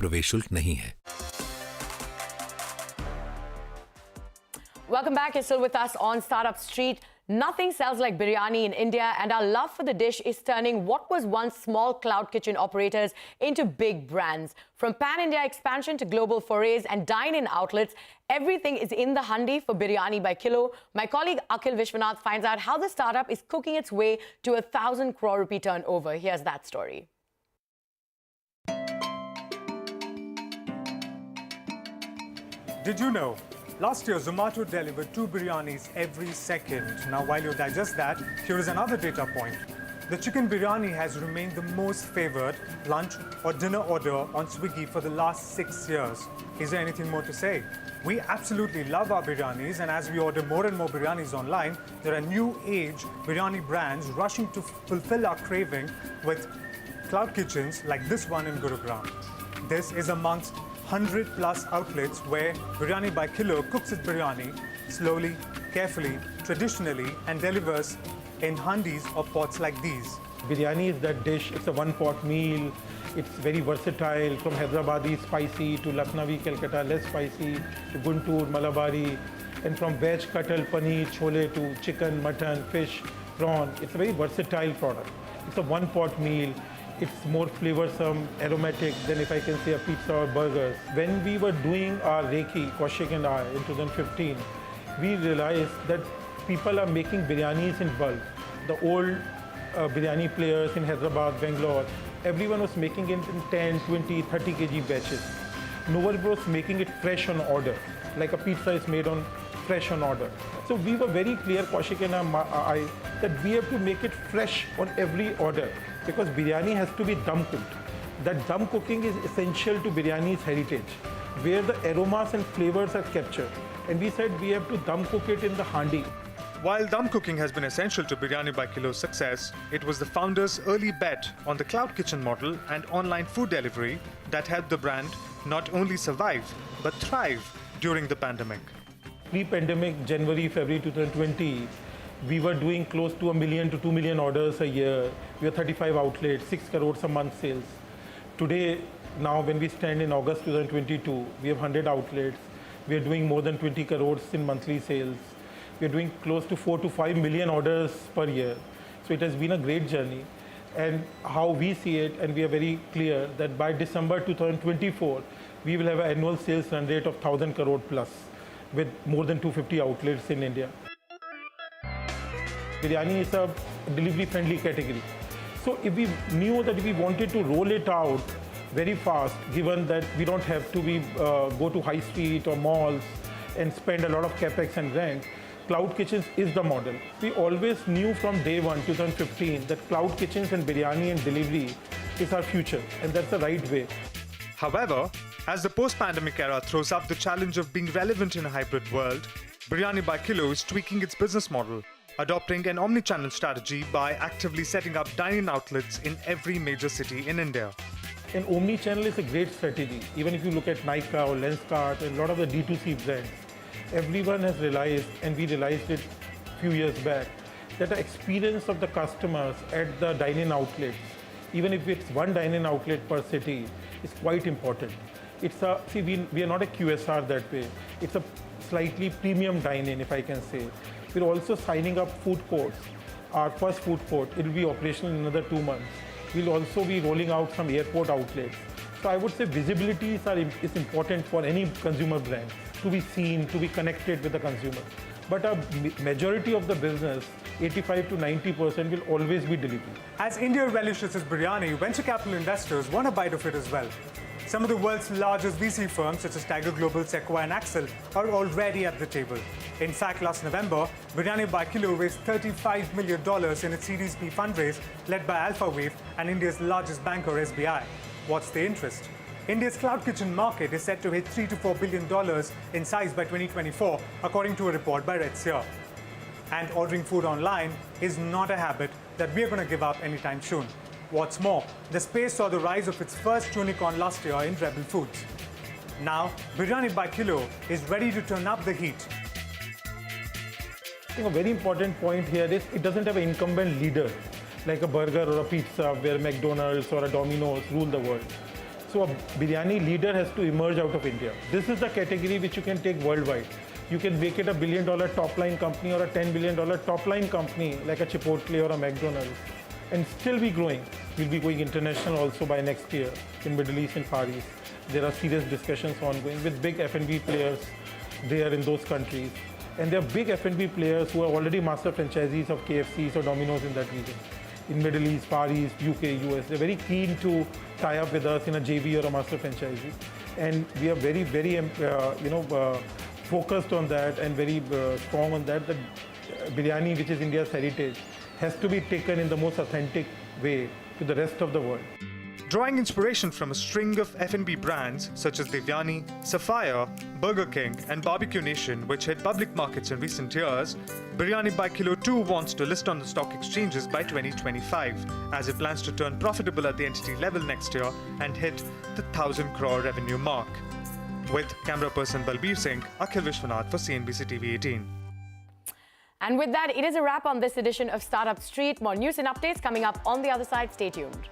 प्रवेश शुल्क नहीं है। Welcome back. You're still with us on Startup Street. Nothing sells like biryani in India, and our love for the dish is turning what was once small cloud kitchen operators into big brands. From pan-India expansion to global forays and dine-in outlets, everything is in the handi for Biryani by Kilo. My colleague Akhil Vishwanath finds out how the startup is cooking its way to 1,000 crore rupee turnover. Here's that story. Did you know? Last year, Zomato delivered 2 biryanis every second. Now, while you digest that, here is another data point. The chicken biryani has remained the most favored lunch or dinner order on Swiggy for the last 6 years. Is there anything more to say? We absolutely love our biryanis, and as we order more and more biryanis online, there are new age biryani brands rushing to fulfill our craving with cloud kitchens like this one in Gurugram. This is amongst 100 plus outlets where Biryani by Kilo cooks its biryani slowly, carefully, traditionally, and delivers in handis or pots like these. Biryani is that dish, it's a one-pot meal, it's very versatile, from Hyderabadi spicy to Lucknowi, Calcutta less spicy, to Guntur, Malabari, and from veg, katal, paneer, chole to chicken, mutton, fish, prawn. It's a very versatile product. It's a one-pot meal. It's more flavorsome, aromatic than, if I can say, a pizza or burgers. When we were doing our Reiki, Kaushik and I, in 2015, we realized that people are making biryanis in bulk. The old biryani players in Hyderabad, Bangalore, everyone was making it in 10, 20, 30 kg batches. No one was making it fresh on order, like a pizza is made on fresh on order. So we were very clear, Kaushik and I, that we have to make it fresh on every order, because biryani has to be dum cooked. That dum cooking is essential to biryani's heritage, where the aromas and flavors are captured. And we said we have to dum cook it in the handi. While dum cooking has been essential to Biryani by Kilo's success, it was the founders' early bet on the cloud kitchen model and online food delivery that helped the brand not only survive, but thrive during the pandemic. Pre-pandemic, January, February 2020, we were doing close to 1 million to 2 million orders a year. We have 35 outlets, 6 crores a month sales. Today, now when we stand in August 2022, we have 100 outlets. We are doing more than 20 crores in monthly sales. We are doing close to 4 to 5 million orders per year. So it has been a great journey. And how we see it, and we are very clear that by December 2024, we will have an annual sales run rate of 1,000 crore plus with more than 250 outlets in India. Biryani is a delivery-friendly category. So if we knew that we wanted to roll it out very fast, given that we don't have to go to high street or malls and spend a lot of capex and rent, cloud kitchens is the model. We always knew from day one, 2015, that cloud kitchens and biryani and delivery is our future, and that's the right way. However, as the post-pandemic era throws up the challenge of being relevant in a hybrid world, Biryani by Kilo is tweaking its business model, adopting an omni-channel strategy by actively setting up dine-in outlets in every major city in India. And omni-channel is a great strategy. Even if you look at Nykaa or Lenskart and a lot of the D2C brands, everyone has realized, and we realized it a few years back, that the experience of the customers at the dine-in outlets, even if it's one dine-in outlet per city, is quite important. It's a, see, we are not a QSR that way. It's a slightly premium dine-in, if I can say. We're also signing up food courts. Our first food court, it will be operational in another 2 months. We'll also be rolling out some airport outlets. So I would say visibility is important for any consumer brand, to be seen, to be connected with the consumer. But a majority of the business, 85 to 90%, will always be delivery. As India relishes its biryani, venture capital investors want a bite of it as well. Some of the world's largest VC firms, such as Tiger Global, Sequoia and Axel, are already at the table. In fact, last November, Biryani by Kilo raised $35 million in its Series B fundraise, led by Alpha Wave and India's largest banker, SBI. What's the interest? India's cloud kitchen market is set to hit $3 to $4 billion in size by 2024, according to a report by Red Seer. And ordering food online is not a habit that we're going to give up anytime soon. What's more, the space saw the rise of its first unicorn last year in Rebel Foods. Now, Biryani by Kilo is ready to turn up the heat. I think a very important point here is it doesn't have an incumbent leader like a burger or a pizza where McDonald's or a Domino's rule the world. So a biryani leader has to emerge out of India. This is the category which you can take worldwide. You can make it a $1 billion top line company or a $10 billion top line company like a Chipotle or a McDonald's and still be growing. We'll be going international also by next year in Middle East and Far East. There are serious discussions ongoing with big F&B players there in those countries. And there are big F&B players who are already master franchisees of KFCs or Domino's in that region. In Middle East, Far East, UK, US, they're very keen to tie up with us in a JV or a master franchisee. And we are very, very, focused on that and very strong on that. The biryani, which is India's heritage, has to be taken in the most authentic way to the rest of the world. Drawing inspiration from a string of F&B brands such as Devyani, Sapphire, Burger King and Barbecue Nation, which hit public markets in recent years, Biryani By Kilo too wants to list on the stock exchanges by 2025, as it plans to turn profitable at the entity level next year and hit the 1,000 crore revenue mark. With camera person Balbir Singh, Akhil Vishwanath for CNBC-TV18. And with that, it is a wrap on this edition of Startup Street. More news and updates coming up on the other side. Stay tuned.